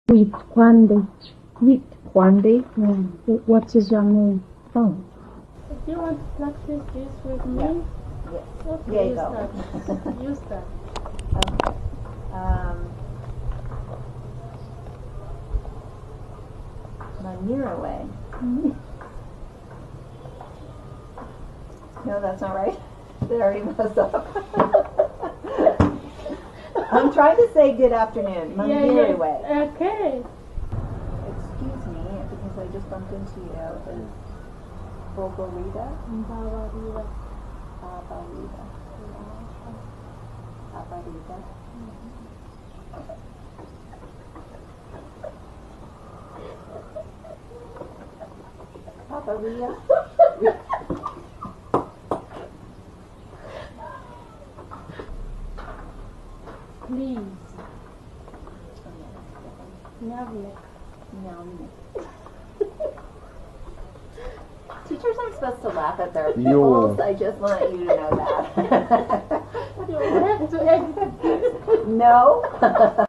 With Kwande. With Kwande. yeah. What is your name? Oh. Do you want to practice this with me? Yes. Okay, There you you go. start. You start. Okay. Muraho. No, that's not right. They already messed up. I'm trying to say good afternoon. Muraho. Okay. Excuse me, because I just bumped into you. Is Bogarita? Babarira. Abarita. Abarita. Paparia. Please. Nyavnek. Teachers aren't supposed to laugh at their Yo. pupils. I just want you to know that. You have to edit this. No.